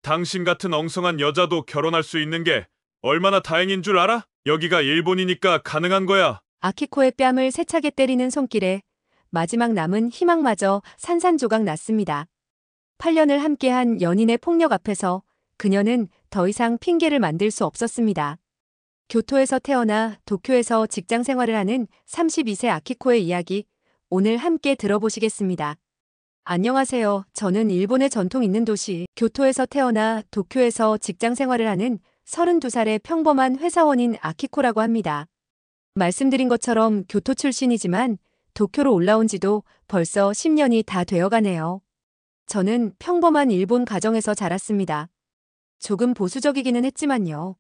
당신 같은 엉성한 여자도 결혼할 수 있는 게 얼마나 다행인 줄 알아? 여기가 일본이니까 가능한 거야. 아키코의 뺨을 세차게 때리는 손길에 마지막 남은 희망마저 산산조각 났습니다. 8년을 함께한 연인의 폭력 앞에서 그녀는 더 이상 핑계를 만들 수 없었습니다. 교토에서 태어나 도쿄에서 직장 생활을 하는 32세 아키코의 이야기, 오늘 함께 들어보시겠습니다. 안녕하세요. 저는 일본의 전통 있는 도시 교토에서 태어나 도쿄에서 직장 생활을 하는 32살의 평범한 회사원인 아키코라고 합니다. 말씀드린 것처럼 교토 출신이지만 도쿄로 올라온 지도 벌써 10년이 다 되어가네요. 저는 평범한 일본 가정에서 자랐습니다. 조금 보수적이기는 했지만요.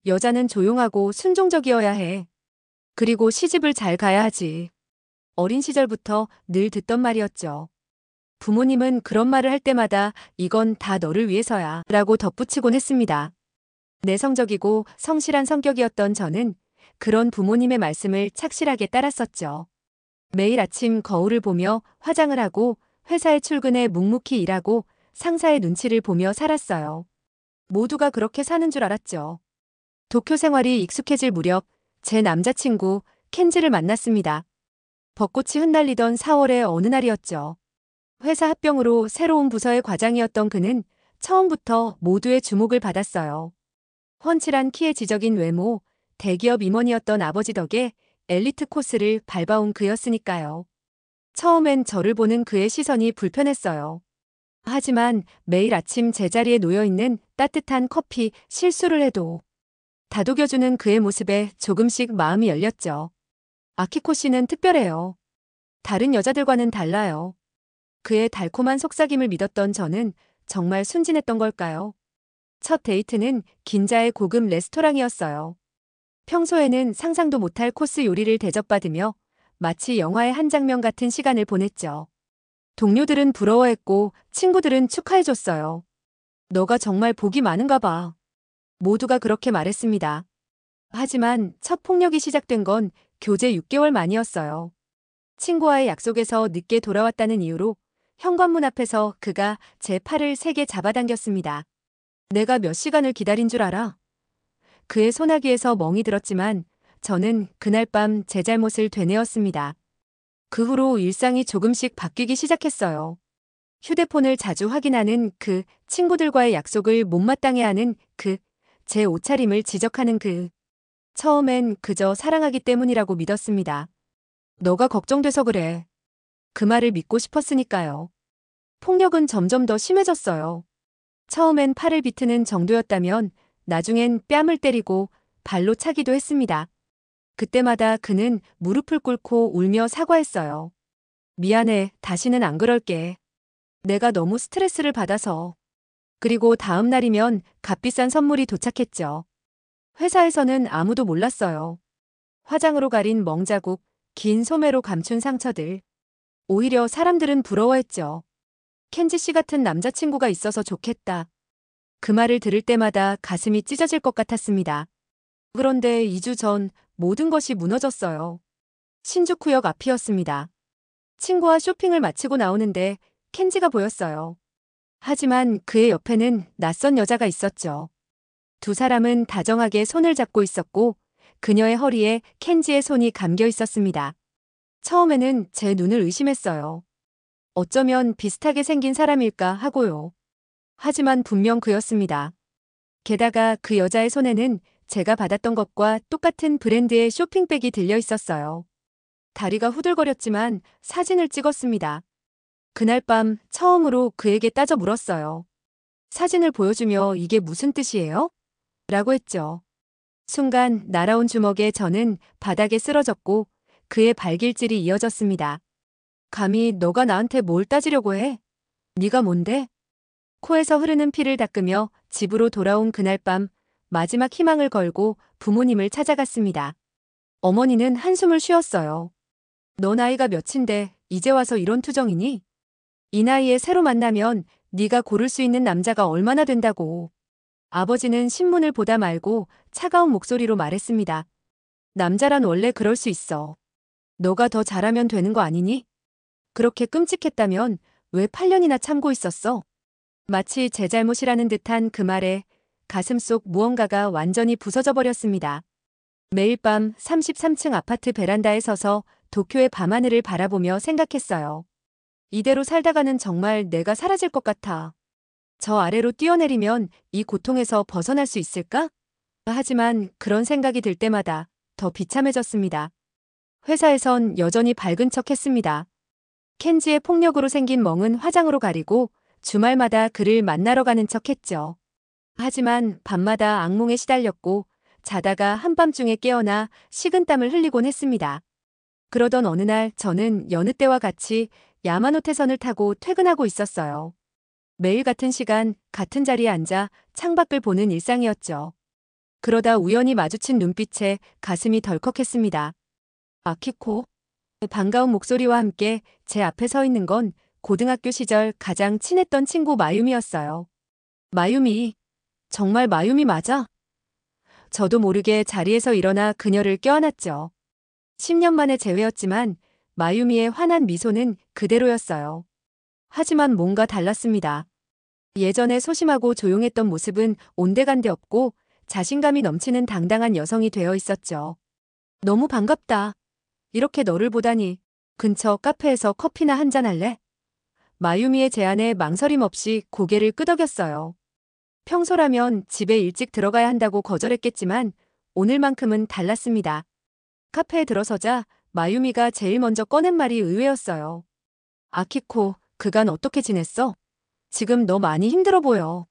여자는 조용하고 순종적이어야 해. 그리고 시집을 잘 가야 하지. 어린 시절부터 늘 듣던 말이었죠. 부모님은 그런 말을 할 때마다 이건 다 너를 위해서야 라고 덧붙이곤 했습니다. 내성적이고 성실한 성격이었던 저는 그런 부모님의 말씀을 착실하게 따랐었죠. 매일 아침 거울을 보며 화장을 하고 회사에 출근해 묵묵히 일하고 상사의 눈치를 보며 살았어요. 모두가 그렇게 사는 줄 알았죠. 도쿄 생활이 익숙해질 무렵 제 남자친구 켄지를 만났습니다. 벚꽃이 흩날리던 4월의 어느 날이었죠. 회사 합병으로 새로운 부서의 과장이었던 그는 처음부터 모두의 주목을 받았어요. 훤칠한 키에 지적인 외모, 대기업 임원이었던 아버지 덕에 엘리트 코스를 밟아온 그였으니까요. 처음엔 저를 보는 그의 시선이 불편했어요. 하지만 매일 아침 제자리에 놓여있는 따뜻한 커피 실수를 해도 다독여주는 그의 모습에 조금씩 마음이 열렸죠. 아키코 씨는 특별해요. 다른 여자들과는 달라요. 그의 달콤한 속삭임을 믿었던 저는 정말 순진했던 걸까요? 첫 데이트는 긴자의 고급 레스토랑이었어요. 평소에는 상상도 못할 코스 요리를 대접받으며 마치 영화의 한 장면 같은 시간을 보냈죠. 동료들은 부러워했고 친구들은 축하해줬어요. 너가 정말 복이 많은가 봐. 모두가 그렇게 말했습니다. 하지만 첫 폭력이 시작된 건 교제 6개월 만이었어요. 친구와의 약속에서 늦게 돌아왔다는 이유로 현관문 앞에서 그가 제 팔을 세게 잡아당겼습니다. 내가 몇 시간을 기다린 줄 알아? 그의 소나기에서 멍이 들었지만 저는 그날 밤 제 잘못을 되뇌었습니다. 그 후로 일상이 조금씩 바뀌기 시작했어요. 휴대폰을 자주 확인하는 그, 친구들과의 약속을 못마땅해 하는 그, 제 옷차림을 지적하는 그. 처음엔 그저 사랑하기 때문이라고 믿었습니다. 너가 걱정돼서 그래. 그 말을 믿고 싶었으니까요. 폭력은 점점 더 심해졌어요. 처음엔 팔을 비트는 정도였다면 나중엔 뺨을 때리고 발로 차기도 했습니다. 그때마다 그는 무릎을 꿇고 울며 사과했어요. 미안해, 다시는 안 그럴게. 내가 너무 스트레스를 받아서. 그리고 다음 날이면 값비싼 선물이 도착했죠. 회사에서는 아무도 몰랐어요. 화장으로 가린 멍자국, 긴 소매로 감춘 상처들. 오히려 사람들은 부러워했죠. 켄지 씨 같은 남자친구가 있어서 좋겠다. 그 말을 들을 때마다 가슴이 찢어질 것 같았습니다. 그런데 2주 전 모든 것이 무너졌어요. 신주쿠역 앞이었습니다. 친구와 쇼핑을 마치고 나오는데 켄지가 보였어요. 하지만 그의 옆에는 낯선 여자가 있었죠. 두 사람은 다정하게 손을 잡고 있었고 그녀의 허리에 켄지의 손이 감겨 있었습니다. 처음에는 제 눈을 의심했어요. 어쩌면 비슷하게 생긴 사람일까 하고요. 하지만 분명 그였습니다. 게다가 그 여자의 손에는 제가 받았던 것과 똑같은 브랜드의 쇼핑백이 들려 있었어요. 다리가 후들거렸지만 사진을 찍었습니다. 그날 밤 처음으로 그에게 따져 물었어요. 사진을 보여주며 이게 무슨 뜻이에요? 라고 했죠. 순간 날아온 주먹에 저는 바닥에 쓰러졌고 그의 발길질이 이어졌습니다. 감히 너가 나한테 뭘 따지려고 해? 네가 뭔데? 코에서 흐르는 피를 닦으며 집으로 돌아온 그날 밤 마지막 희망을 걸고 부모님을 찾아갔습니다. 어머니는 한숨을 쉬었어요. 너 나이가 몇인데 이제 와서 이런 투정이니? 이 나이에 새로 만나면 네가 고를 수 있는 남자가 얼마나 된다고. 아버지는 신문을 보다 말고 차가운 목소리로 말했습니다. 남자란 원래 그럴 수 있어. 너가 더 잘하면 되는 거 아니니? 그렇게 끔찍했다면 왜 8년이나 참고 있었어? 마치 제 잘못이라는 듯한 그 말에 가슴속 무언가가 완전히 부서져 버렸습니다. 매일 밤 33층 아파트 베란다에 서서 도쿄의 밤하늘을 바라보며 생각했어요. 이대로 살다가는 정말 내가 사라질 것 같아. 저 아래로 뛰어내리면 이 고통에서 벗어날 수 있을까? 하지만 그런 생각이 들 때마다 더 비참해졌습니다. 회사에선 여전히 밝은 척 했습니다. 켄지의 폭력으로 생긴 멍은 화장으로 가리고 주말마다 그를 만나러 가는 척 했죠. 하지만 밤마다 악몽에 시달렸고 자다가 한밤중에 깨어나 식은땀을 흘리곤 했습니다. 그러던 어느 날 저는 여느 때와 같이 야마노테선을 타고 퇴근하고 있었어요. 매일 같은 시간, 같은 자리에 앉아 창밖을 보는 일상이었죠. 그러다 우연히 마주친 눈빛에 가슴이 덜컥했습니다. 아키코. 반가운 목소리와 함께 제 앞에 서 있는 건 고등학교 시절 가장 친했던 친구 마유미였어요. 마유미. 정말 마유미 맞아? 저도 모르게 자리에서 일어나 그녀를 껴안았죠. 10년 만에 재회였지만 마유미의 환한 미소는 그대로였어요. 하지만 뭔가 달랐습니다. 예전에 소심하고 조용했던 모습은 온데간데 없고 자신감이 넘치는 당당한 여성이 되어 있었죠. 너무 반갑다. 이렇게 너를 보다니. 근처 카페에서 커피나 한잔 할래? 마유미의 제안에 망설임 없이 고개를 끄덕였어요. 평소라면 집에 일찍 들어가야 한다고 거절했겠지만 오늘만큼은 달랐습니다. 카페에 들어서자 마유미가 제일 먼저 꺼낸 말이 의외였어요. 아키코, 그간 어떻게 지냈어? 지금 너 많이 힘들어 보여.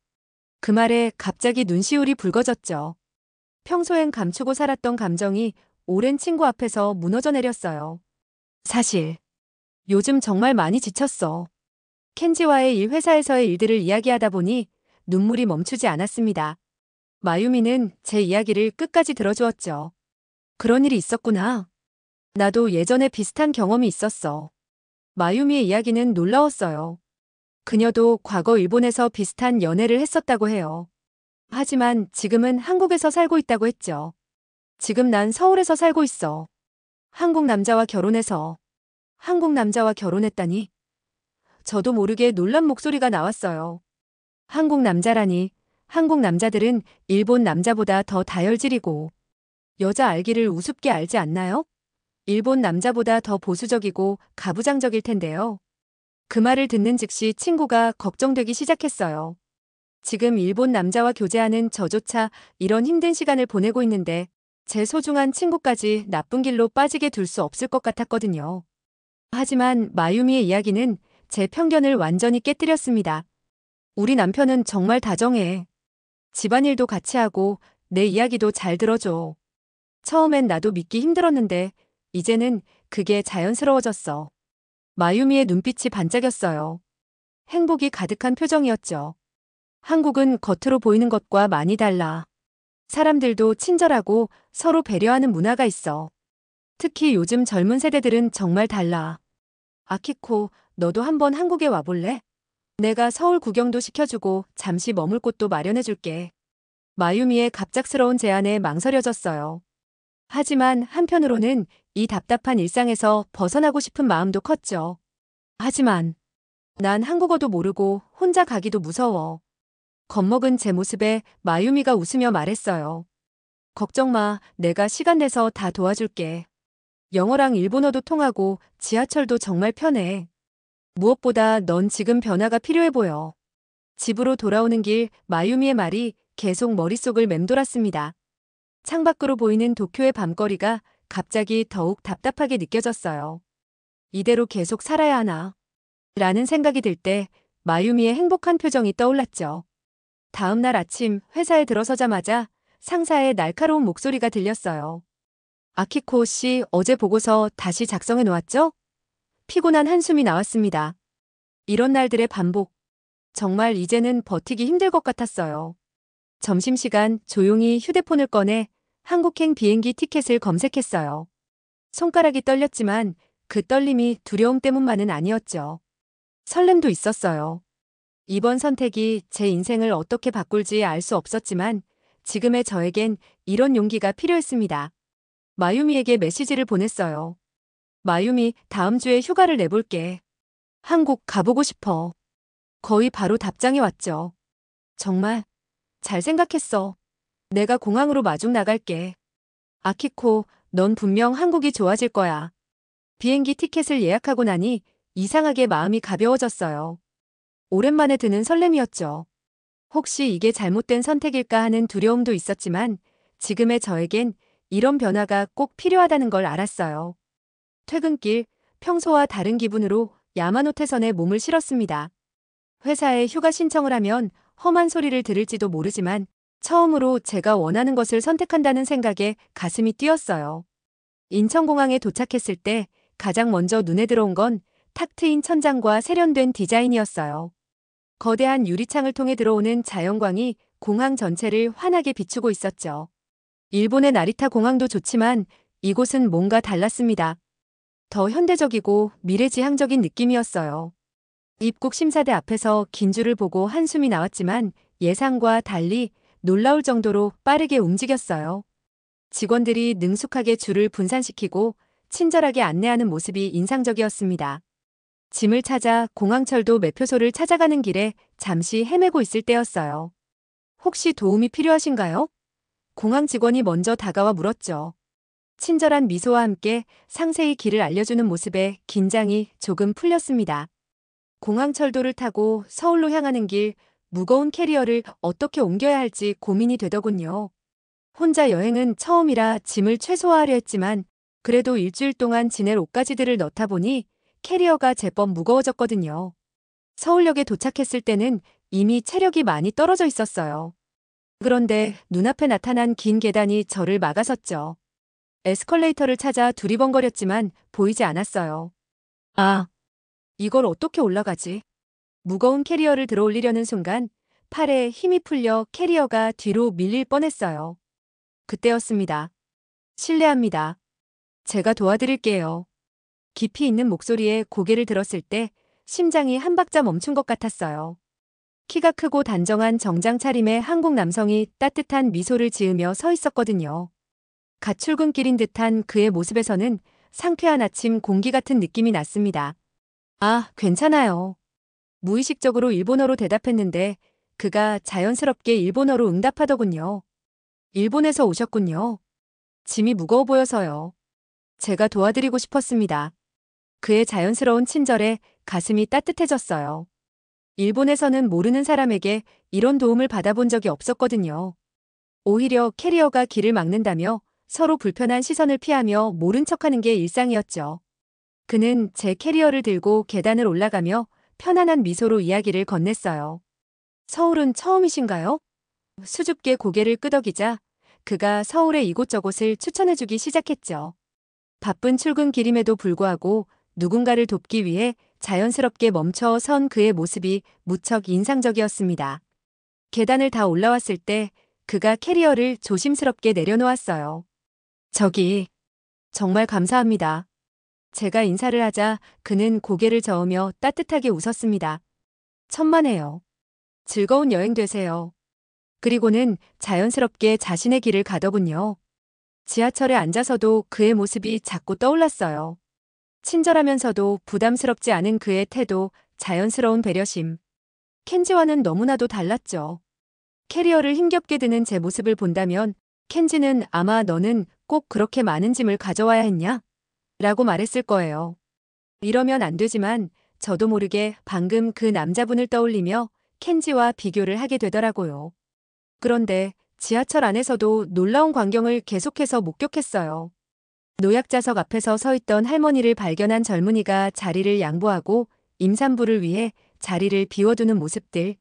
그 말에 갑자기 눈시울이 붉어졌죠. 평소엔 감추고 살았던 감정이 오랜 친구 앞에서 무너져 내렸어요. 사실 요즘 정말 많이 지쳤어. 켄지와의 회사에서의 일들을 이야기하다 보니 눈물이 멈추지 않았습니다. 마유미는 제 이야기를 끝까지 들어주었죠. 그런 일이 있었구나. 나도 예전에 비슷한 경험이 있었어. 마유미의 이야기는 놀라웠어요. 그녀도 과거 일본에서 비슷한 연애를 했었다고 해요. 하지만 지금은 한국에서 살고 있다고 했죠. 지금 난 서울에서 살고 있어. 한국 남자와 결혼해서. 한국 남자와 결혼했다니? 저도 모르게 놀란 목소리가 나왔어요. 한국 남자라니. 한국 남자들은 일본 남자보다 더 다혈질이고 여자 알기를 우습게 알지 않나요? 일본 남자보다 더 보수적이고 가부장적일 텐데요. 그 말을 듣는 즉시 친구가 걱정되기 시작했어요. 지금 일본 남자와 교제하는 저조차 이런 힘든 시간을 보내고 있는데 제 소중한 친구까지 나쁜 길로 빠지게 둘 수 없을 것 같았거든요. 하지만 마유미의 이야기는 제 편견을 완전히 깨뜨렸습니다. 우리 남편은 정말 다정해. 집안일도 같이 하고 내 이야기도 잘 들어줘. 처음엔 나도 믿기 힘들었는데 이제는 그게 자연스러워졌어. 마유미의 눈빛이 반짝였어요. 행복이 가득한 표정이었죠. 한국은 겉으로 보이는 것과 많이 달라. 사람들도 친절하고 서로 배려하는 문화가 있어. 특히 요즘 젊은 세대들은 정말 달라. 아키코, 너도 한번 한국에 와볼래? 내가 서울 구경도 시켜주고 잠시 머물 곳도 마련해줄게. 마유미의 갑작스러운 제안에 망설여졌어요. 하지만 한편으로는 이 답답한 일상에서 벗어나고 싶은 마음도 컸죠. 하지만 난 한국어도 모르고 혼자 가기도 무서워. 겁먹은 제 모습에 마유미가 웃으며 말했어요. 걱정 마, 내가 시간 내서 다 도와줄게. 영어랑 일본어도 통하고 지하철도 정말 편해. 무엇보다 넌 지금 변화가 필요해 보여. 집으로 돌아오는 길 마유미의 말이 계속 머릿속을 맴돌았습니다. 창밖으로 보이는 도쿄의 밤거리가 갑자기 더욱 답답하게 느껴졌어요. 이대로 계속 살아야 하나? 라는 생각이 들 때 마유미의 행복한 표정이 떠올랐죠. 다음 날 아침 회사에 들어서자마자 상사의 날카로운 목소리가 들렸어요. 아키코 씨, 어제 보고서 다시 작성해 놓았죠? 피곤한 한숨이 나왔습니다. 이런 날들의 반복. 정말 이제는 버티기 힘들 것 같았어요. 점심시간 조용히 휴대폰을 꺼내 한국행 비행기 티켓을 검색했어요. 손가락이 떨렸지만 그 떨림이 두려움 때문만은 아니었죠. 설렘도 있었어요. 이번 선택이 제 인생을 어떻게 바꿀지 알 수 없었지만 지금의 저에겐 이런 용기가 필요했습니다. 마유미에게 메시지를 보냈어요. 마유미, 다음 주에 휴가를 내볼게. 한국 가보고 싶어. 거의 바로 답장이 왔죠. 정말 잘 생각했어. 내가 공항으로 마중 나갈게. 아키코, 넌 분명 한국이 좋아질 거야. 비행기 티켓을 예약하고 나니 이상하게 마음이 가벼워졌어요. 오랜만에 드는 설렘이었죠. 혹시 이게 잘못된 선택일까 하는 두려움도 있었지만 지금의 저에겐 이런 변화가 꼭 필요하다는 걸 알았어요. 퇴근길, 평소와 다른 기분으로 야마노테선에 몸을 실었습니다. 회사에 휴가 신청을 하면 험한 소리를 들을지도 모르지만 처음으로 제가 원하는 것을 선택한다는 생각에 가슴이 뛰었어요. 인천공항에 도착했을 때 가장 먼저 눈에 들어온 건 탁 트인 천장과 세련된 디자인이었어요. 거대한 유리창을 통해 들어오는 자연광이 공항 전체를 환하게 비추고 있었죠. 일본의 나리타 공항도 좋지만 이곳은 뭔가 달랐습니다. 더 현대적이고 미래지향적인 느낌이었어요. 입국 심사대 앞에서 긴 줄을 보고 한숨이 나왔지만 예상과 달리 놀라울 정도로 빠르게 움직였어요. 직원들이 능숙하게 줄을 분산시키고 친절하게 안내하는 모습이 인상적이었습니다. 짐을 찾아 공항철도 매표소를 찾아가는 길에 잠시 헤매고 있을 때였어요. 혹시 도움이 필요하신가요? 공항 직원이 먼저 다가와 물었죠. 친절한 미소와 함께 상세히 길을 알려주는 모습에 긴장이 조금 풀렸습니다. 공항철도를 타고 서울로 향하는 길, 무거운 캐리어를 어떻게 옮겨야 할지 고민이 되더군요. 혼자 여행은 처음이라 짐을 최소화하려 했지만 그래도 일주일 동안 지낼 옷가지들을 넣다 보니 캐리어가 제법 무거워졌거든요. 서울역에 도착했을 때는 이미 체력이 많이 떨어져 있었어요. 그런데 눈앞에 나타난 긴 계단이 저를 막아섰죠. 에스컬레이터를 찾아 두리번거렸지만 보이지 않았어요. 아, 이걸 어떻게 올라가지? 무거운 캐리어를 들어 올리려는 순간 팔에 힘이 풀려 캐리어가 뒤로 밀릴 뻔했어요. 그때였습니다. 실례합니다. 제가 도와드릴게요. 깊이 있는 목소리에 고개를 들었을 때 심장이 한 박자 멈춘 것 같았어요. 키가 크고 단정한 정장 차림의 한국 남성이 따뜻한 미소를 지으며 서 있었거든요. 갓 출근길인 듯한 그의 모습에서는 상쾌한 아침 공기 같은 느낌이 났습니다. 아, 괜찮아요. 무의식적으로 일본어로 대답했는데 그가 자연스럽게 일본어로 응답하더군요. 일본에서 오셨군요. 짐이 무거워 보여서요. 제가 도와드리고 싶었습니다. 그의 자연스러운 친절에 가슴이 따뜻해졌어요. 일본에서는 모르는 사람에게 이런 도움을 받아본 적이 없었거든요. 오히려 캐리어가 길을 막는다며 서로 불편한 시선을 피하며 모른 척하는 게 일상이었죠. 그는 제 캐리어를 들고 계단을 올라가며 편안한 미소로 이야기를 건넸어요. 서울은 처음이신가요? 수줍게 고개를 끄덕이자 그가 서울의 이곳저곳을 추천해주기 시작했죠. 바쁜 출근길임에도 불구하고 누군가를 돕기 위해 자연스럽게 멈춰 선 그의 모습이 무척 인상적이었습니다. 계단을 다 올라왔을 때 그가 캐리어를 조심스럽게 내려놓았어요. 저기, 정말 감사합니다. 제가 인사를 하자 그는 고개를 저으며 따뜻하게 웃었습니다. 천만에요. 즐거운 여행 되세요. 그리고는 자연스럽게 자신의 길을 가더군요. 지하철에 앉아서도 그의 모습이 자꾸 떠올랐어요. 친절하면서도 부담스럽지 않은 그의 태도, 자연스러운 배려심. 켄지와는 너무나도 달랐죠. 캐리어를 힘겹게 드는 제 모습을 본다면 켄지는 아마 너는 꼭 그렇게 많은 짐을 가져와야 했냐? 라고 말했을 거예요. 이러면 안 되지만 저도 모르게 방금 그 남자분을 떠올리며 켄지와 비교를 하게 되더라고요. 그런데 지하철 안에서도 놀라운 광경을 계속해서 목격했어요. 노약자석 앞에서 서 있던 할머니를 발견한 젊은이가 자리를 양보하고 임산부를 위해 자리를 비워두는 모습들.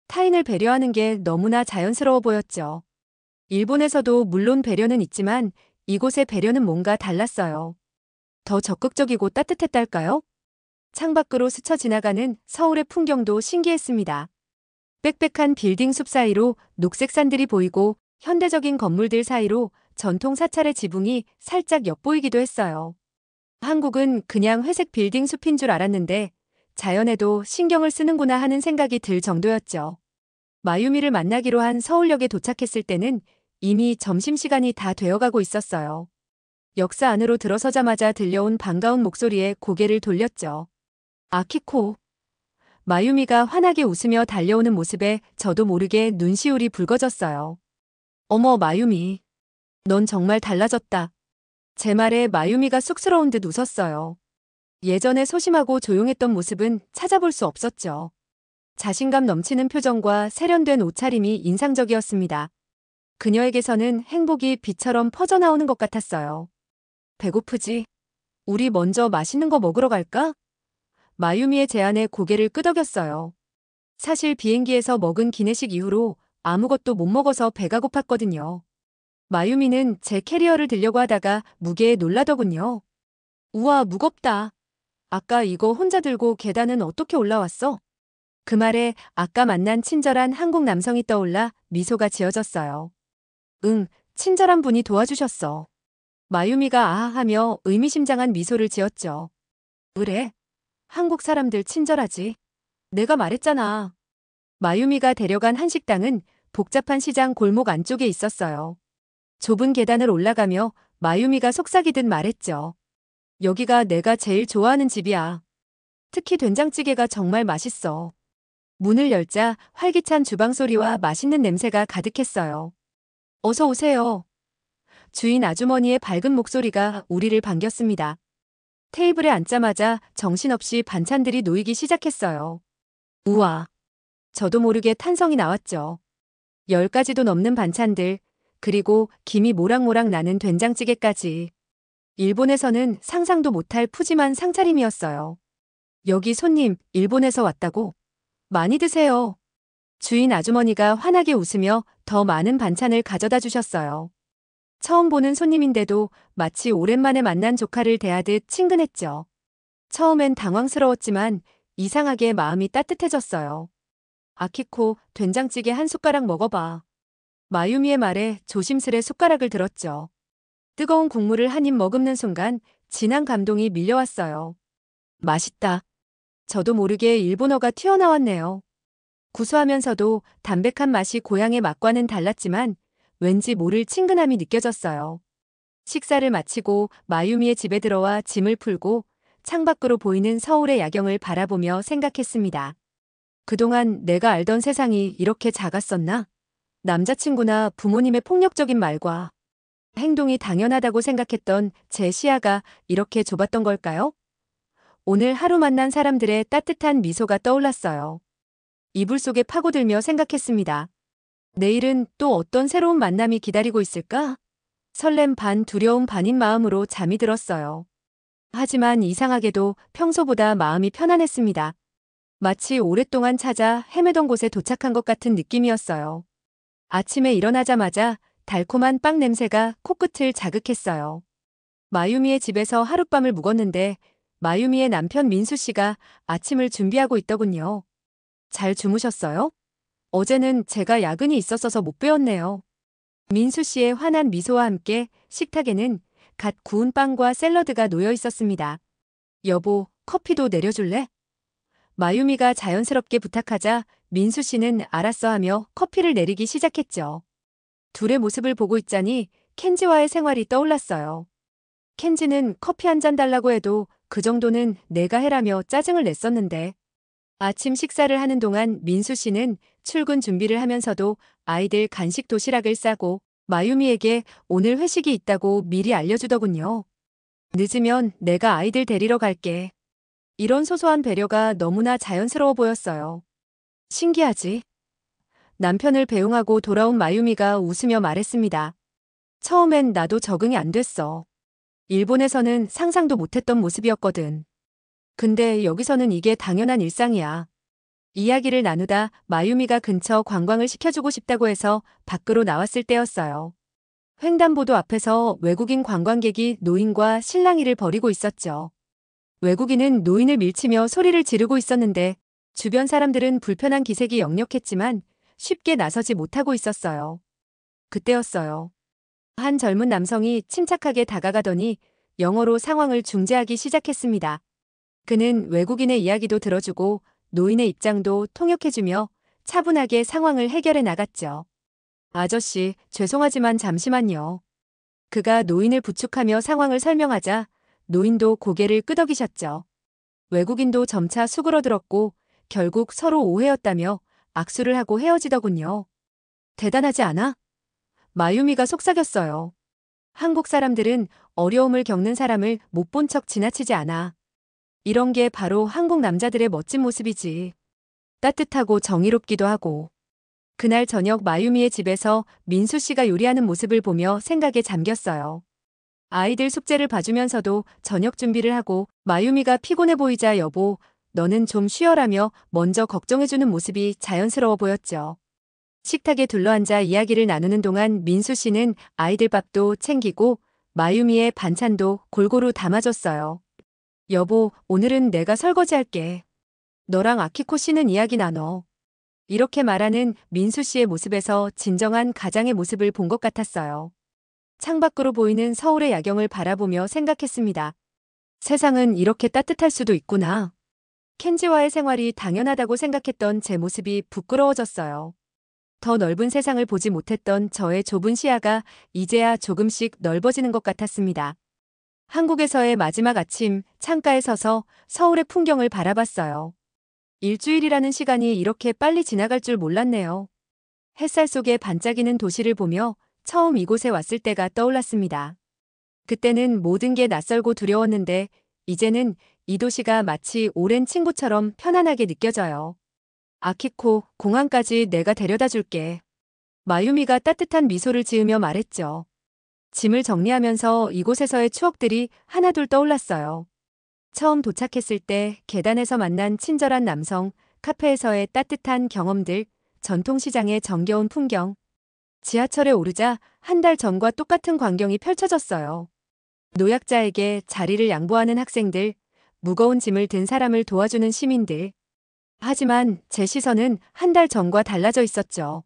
타인을 배려하는 게 너무나 자연스러워 보였죠. 일본에서도 물론 배려는 있지만 이곳의 배려는 뭔가 달랐어요. 더 적극적이고 따뜻했달까요? 창밖으로 스쳐 지나가는 서울의 풍경도 신기했습니다. 빽빽한 빌딩 숲 사이로 녹색 산들이 보이고 현대적인 건물들 사이로 전통 사찰의 지붕이 살짝 엿보이기도 했어요. 한국은 그냥 회색 빌딩 숲인 줄 알았는데 자연에도 신경을 쓰는구나 하는 생각이 들 정도였죠. 마유미를 만나기로 한 서울역에 도착했을 때는 이미 점심시간이 다 되어가고 있었어요. 역사 안으로 들어서자마자 들려온 반가운 목소리에 고개를 돌렸죠. 아키코. 마유미가 환하게 웃으며 달려오는 모습에 저도 모르게 눈시울이 붉어졌어요. 어머, 마유미. 넌 정말 달라졌다. 제 말에 마유미가 쑥스러운 듯 웃었어요. 예전에 소심하고 조용했던 모습은 찾아볼 수 없었죠. 자신감 넘치는 표정과 세련된 옷차림이 인상적이었습니다. 그녀에게서는 행복이 빛처럼 퍼져나오는 것 같았어요. 배고프지? 우리 먼저 맛있는 거 먹으러 갈까? 마유미의 제안에 고개를 끄덕였어요. 사실 비행기에서 먹은 기내식 이후로 아무것도 못 먹어서 배가 고팠거든요. 마유미는 제 캐리어를 들려고 하다가 무게에 놀라더군요. 우와, 무겁다. 아까 이거 혼자 들고 계단은 어떻게 올라왔어? 그 말에 아까 만난 친절한 한국 남성이 떠올라 미소가 지어졌어요. 응, 친절한 분이 도와주셨어. 마유미가 아하하며 의미심장한 미소를 지었죠. 그래? 한국 사람들 친절하지. 내가 말했잖아. 마유미가 데려간 한식당은 복잡한 시장 골목 안쪽에 있었어요. 좁은 계단을 올라가며 마유미가 속삭이듯 말했죠. 여기가 내가 제일 좋아하는 집이야. 특히 된장찌개가 정말 맛있어. 문을 열자 활기찬 주방 소리와 맛있는 냄새가 가득했어요. 어서 오세요. 주인 아주머니의 밝은 목소리가 우리를 반겼습니다. 테이블에 앉자마자 정신없이 반찬들이 놓이기 시작했어요. 우와. 저도 모르게 탄성이 나왔죠. 10가지도 넘는 반찬들, 그리고 김이 모락모락 나는 된장찌개까지. 일본에서는 상상도 못할 푸짐한 상차림이었어요. 여기 손님, 일본에서 왔다고? 많이 드세요. 주인 아주머니가 환하게 웃으며 더 많은 반찬을 가져다 주셨어요. 처음 보는 손님인데도 마치 오랜만에 만난 조카를 대하듯 친근했죠. 처음엔 당황스러웠지만 이상하게 마음이 따뜻해졌어요. 아키코, 된장찌개 한 숟가락 먹어봐. 마유미의 말에 조심스레 숟가락을 들었죠. 뜨거운 국물을 한 입 머금는 순간 진한 감동이 밀려왔어요. 맛있다. 저도 모르게 일본어가 튀어나왔네요. 구수하면서도 담백한 맛이 고향의 맛과는 달랐지만 왠지 모를 친근함이 느껴졌어요. 식사를 마치고 마유미의 집에 들어와 짐을 풀고 창밖으로 보이는 서울의 야경을 바라보며 생각했습니다. 그동안 내가 알던 세상이 이렇게 작았었나? 남자친구나 부모님의 폭력적인 말과 행동이 당연하다고 생각했던 제 시야가 이렇게 좁았던 걸까요? 오늘 하루 만난 사람들의 따뜻한 미소가 떠올랐어요. 이불 속에 파고들며 생각했습니다. 내일은 또 어떤 새로운 만남이 기다리고 있을까? 설렘 반 두려움 반인 마음으로 잠이 들었어요. 하지만 이상하게도 평소보다 마음이 편안했습니다. 마치 오랫동안 찾아 헤매던 곳에 도착한 것 같은 느낌이었어요. 아침에 일어나자마자 달콤한 빵 냄새가 코끝을 자극했어요. 마유미의 집에서 하룻밤을 묵었는데 마유미의 남편 민수 씨가 아침을 준비하고 있더군요. 잘 주무셨어요? 어제는 제가 야근이 있었어서 못 배웠네요. 민수 씨의 환한 미소와 함께 식탁에는 갓 구운 빵과 샐러드가 놓여 있었습니다. 여보, 커피도 내려줄래? 마유미가 자연스럽게 부탁하자 민수 씨는 알았어 하며 커피를 내리기 시작했죠. 둘의 모습을 보고 있자니 켄지와의 생활이 떠올랐어요. 켄지는 커피 한 잔 달라고 해도 그 정도는 내가 해라며 짜증을 냈었는데 아침 식사를 하는 동안 민수 씨는 출근 준비를 하면서도 아이들 간식 도시락을 싸고 마유미에게 오늘 회식이 있다고 미리 알려주더군요. 늦으면 내가 아이들 데리러 갈게. 이런 소소한 배려가 너무나 자연스러워 보였어요. 신기하지? 남편을 배웅하고 돌아온 마유미가 웃으며 말했습니다. 처음엔 나도 적응이 안 됐어. 일본에서는 상상도 못했던 모습이었거든. 근데 여기서는 이게 당연한 일상이야. 이야기를 나누다 마유미가 근처 관광을 시켜주고 싶다고 해서 밖으로 나왔을 때였어요. 횡단보도 앞에서 외국인 관광객이 노인과 실랑이를 벌이고 있었죠. 외국인은 노인을 밀치며 소리를 지르고 있었는데 주변 사람들은 불편한 기색이 역력했지만 쉽게 나서지 못하고 있었어요. 그때였어요. 한 젊은 남성이 침착하게 다가가더니 영어로 상황을 중재하기 시작했습니다. 그는 외국인의 이야기도 들어주고 노인의 입장도 통역해주며 차분하게 상황을 해결해 나갔죠. 아저씨, 죄송하지만 잠시만요. 그가 노인을 부축하며 상황을 설명하자 노인도 고개를 끄덕이셨죠. 외국인도 점차 수그러들었고 결국 서로 오해였다며 악수를 하고 헤어지더군요. 대단하지 않아? 마유미가 속삭였어요. 한국 사람들은 어려움을 겪는 사람을 못 본 척 지나치지 않아. 이런 게 바로 한국 남자들의 멋진 모습이지. 따뜻하고 정의롭기도 하고. 그날 저녁 마유미의 집에서 민수 씨가 요리하는 모습을 보며 생각에 잠겼어요. 아이들 숙제를 봐주면서도 저녁 준비를 하고 마유미가 피곤해 보이자 여보, 너는 좀 쉬어라며 먼저 걱정해주는 모습이 자연스러워 보였죠. 식탁에 둘러앉아 이야기를 나누는 동안 민수 씨는 아이들 밥도 챙기고 마유미의 반찬도 골고루 담아줬어요. 여보, 오늘은 내가 설거지할게. 너랑 아키코 씨는 이야기 나눠. 이렇게 말하는 민수 씨의 모습에서 진정한 가장의 모습을 본 것 같았어요. 창밖으로 보이는 서울의 야경을 바라보며 생각했습니다. 세상은 이렇게 따뜻할 수도 있구나. 켄지와의 생활이 당연하다고 생각했던 제 모습이 부끄러워졌어요. 더 넓은 세상을 보지 못했던 저의 좁은 시야가 이제야 조금씩 넓어지는 것 같았습니다. 한국에서의 마지막 아침, 창가에 서서 서울의 풍경을 바라봤어요. 일주일이라는 시간이 이렇게 빨리 지나갈 줄 몰랐네요. 햇살 속에 반짝이는 도시를 보며 처음 이곳에 왔을 때가 떠올랐습니다. 그때는 모든 게 낯설고 두려웠는데 이제는 이 도시가 마치 오랜 친구처럼 편안하게 느껴져요. 아키코, 공항까지 내가 데려다 줄게. 마유미가 따뜻한 미소를 지으며 말했죠. 짐을 정리하면서 이곳에서의 추억들이 하나둘 떠올랐어요. 처음 도착했을 때 계단에서 만난 친절한 남성, 카페에서의 따뜻한 경험들, 전통시장의 정겨운 풍경. 지하철에 오르자 한 달 전과 똑같은 광경이 펼쳐졌어요. 노약자에게 자리를 양보하는 학생들, 무거운 짐을 든 사람을 도와주는 시민들. 하지만 제 시선은 한 달 전과 달라져 있었죠.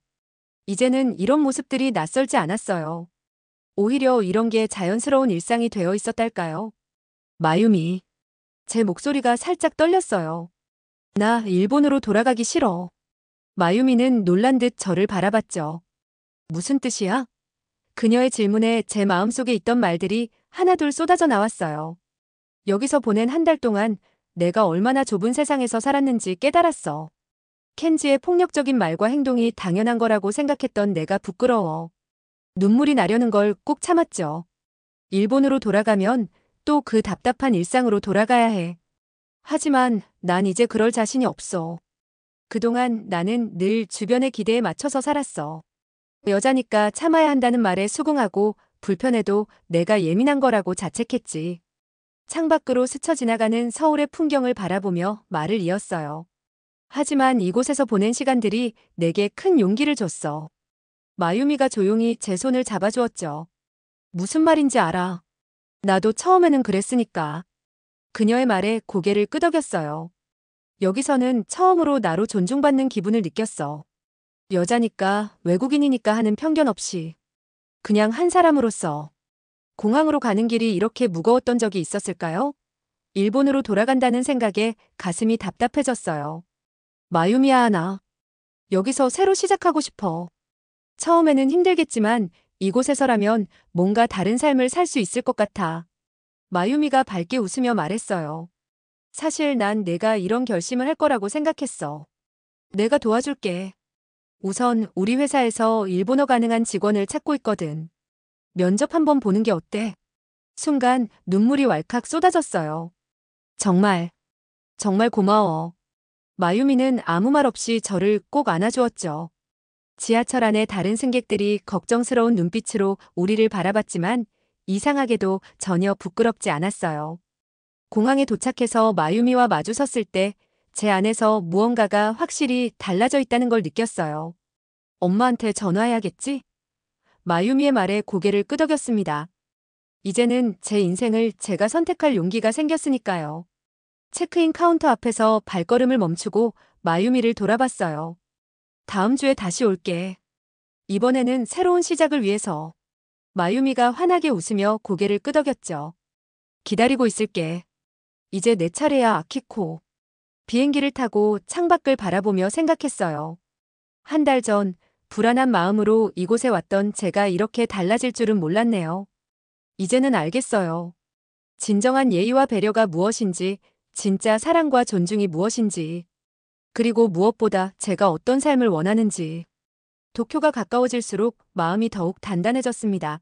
이제는 이런 모습들이 낯설지 않았어요. 오히려 이런 게 자연스러운 일상이 되어 있었달까요? 마유미. 제 목소리가 살짝 떨렸어요. 나 일본으로 돌아가기 싫어. 마유미는 놀란 듯 저를 바라봤죠. 무슨 뜻이야? 그녀의 질문에 제 마음속에 있던 말들이 하나둘 쏟아져 나왔어요. 여기서 보낸 한 달 동안 내가 얼마나 좁은 세상에서 살았는지 깨달았어. 켄지의 폭력적인 말과 행동이 당연한 거라고 생각했던 내가 부끄러워. 눈물이 나려는 걸 꼭 참았죠. 일본으로 돌아가면 또 그 답답한 일상으로 돌아가야 해. 하지만 난 이제 그럴 자신이 없어. 그동안 나는 늘 주변의 기대에 맞춰서 살았어. 여자니까 참아야 한다는 말에 수긍하고 불편해도 내가 예민한 거라고 자책했지. 창밖으로 스쳐 지나가는 서울의 풍경을 바라보며 말을 이었어요. 하지만 이곳에서 보낸 시간들이 내게 큰 용기를 줬어. 마유미가 조용히 제 손을 잡아주었죠. 무슨 말인지 알아. 나도 처음에는 그랬으니까. 그녀의 말에 고개를 끄덕였어요. 여기서는 처음으로 나로 존중받는 기분을 느꼈어. 여자니까, 외국인이니까 하는 편견 없이. 그냥 한 사람으로서. 공항으로 가는 길이 이렇게 무거웠던 적이 있었을까요? 일본으로 돌아간다는 생각에 가슴이 답답해졌어요. 마유미야 하나. 여기서 새로 시작하고 싶어. 처음에는 힘들겠지만 이곳에서라면 뭔가 다른 삶을 살 수 있을 것 같아. 마유미가 밝게 웃으며 말했어요. 사실 난 내가 이런 결심을 할 거라고 생각했어. 내가 도와줄게. 우선 우리 회사에서 일본어 가능한 직원을 찾고 있거든. 면접 한번 보는 게 어때? 순간 눈물이 왈칵 쏟아졌어요. 정말 고마워. 마유미는 아무 말 없이 저를 꼭 안아주었죠. 지하철 안에 다른 승객들이 걱정스러운 눈빛으로 우리를 바라봤지만 이상하게도 전혀 부끄럽지 않았어요. 공항에 도착해서 마유미와 마주 섰을 때 제 안에서 무언가가 확실히 달라져 있다는 걸 느꼈어요. 엄마한테 전화해야겠지? 마유미의 말에 고개를 끄덕였습니다. 이제는 제 인생을 제가 선택할 용기가 생겼으니까요. 체크인 카운터 앞에서 발걸음을 멈추고 마유미를 돌아봤어요. 다음 주에 다시 올게. 이번에는 새로운 시작을 위해서. 마유미가 환하게 웃으며 고개를 끄덕였죠. 기다리고 있을게. 이제 내 차례야, 아키코. 비행기를 타고 창밖을 바라보며 생각했어요. 한 달 전 불안한 마음으로 이곳에 왔던 제가 이렇게 달라질 줄은 몰랐네요. 이제는 알겠어요. 진정한 예의와 배려가 무엇인지, 진짜 사랑과 존중이 무엇인지. 그리고 무엇보다 제가 어떤 삶을 원하는지. 도쿄가 가까워질수록 마음이 더욱 단단해졌습니다.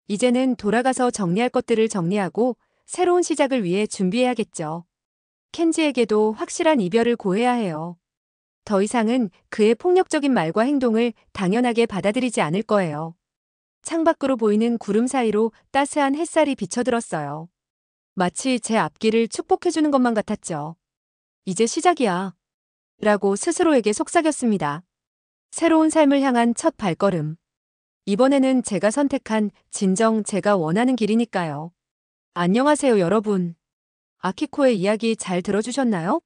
이제는 돌아가서 정리할 것들을 정리하고 새로운 시작을 위해 준비해야겠죠. 켄지에게도 확실한 이별을 고해야 해요. 더 이상은 그의 폭력적인 말과 행동을 당연하게 받아들이지 않을 거예요. 창밖으로 보이는 구름 사이로 따스한 햇살이 비쳐들었어요. 마치 제 앞길을 축복해주는 것만 같았죠. 이제 시작이야. 라고 스스로에게 속삭였습니다. 새로운 삶을 향한 첫 발걸음. 이번에는 제가 선택한 진정 제가 원하는 길이니까요. 안녕하세요, 여러분. 아키코의 이야기 잘 들어주셨나요?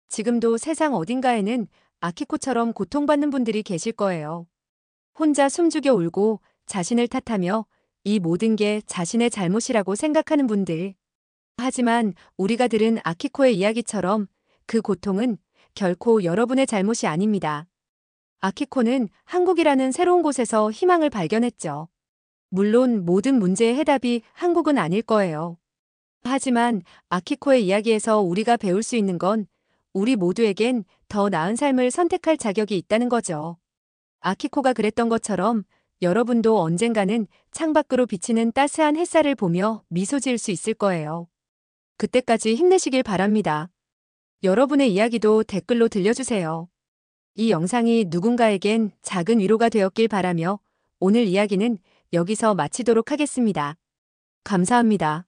지금도 세상 어딘가에는 아키코처럼 고통받는 분들이 계실 거예요. 혼자 숨죽여 울고 자신을 탓하며 이 모든 게 자신의 잘못이라고 생각하는 분들. 하지만 우리가 들은 아키코의 이야기처럼 그 고통은 결코 여러분의 잘못이 아닙니다. 아키코는 한국이라는 새로운 곳에서 희망을 발견했죠. 물론 모든 문제의 해답이 한국은 아닐 거예요. 하지만 아키코의 이야기에서 우리가 배울 수 있는 건 우리 모두에겐 더 나은 삶을 선택할 자격이 있다는 거죠. 아키코가 그랬던 것처럼 여러분도 언젠가는 창밖으로 비치는 따스한 햇살을 보며 미소 지을 수 있을 거예요. 그때까지 힘내시길 바랍니다. 여러분의 이야기도 댓글로 들려주세요. 이 영상이 누군가에겐 작은 위로가 되었길 바라며 오늘 이야기는 여기서 마치도록 하겠습니다. 감사합니다.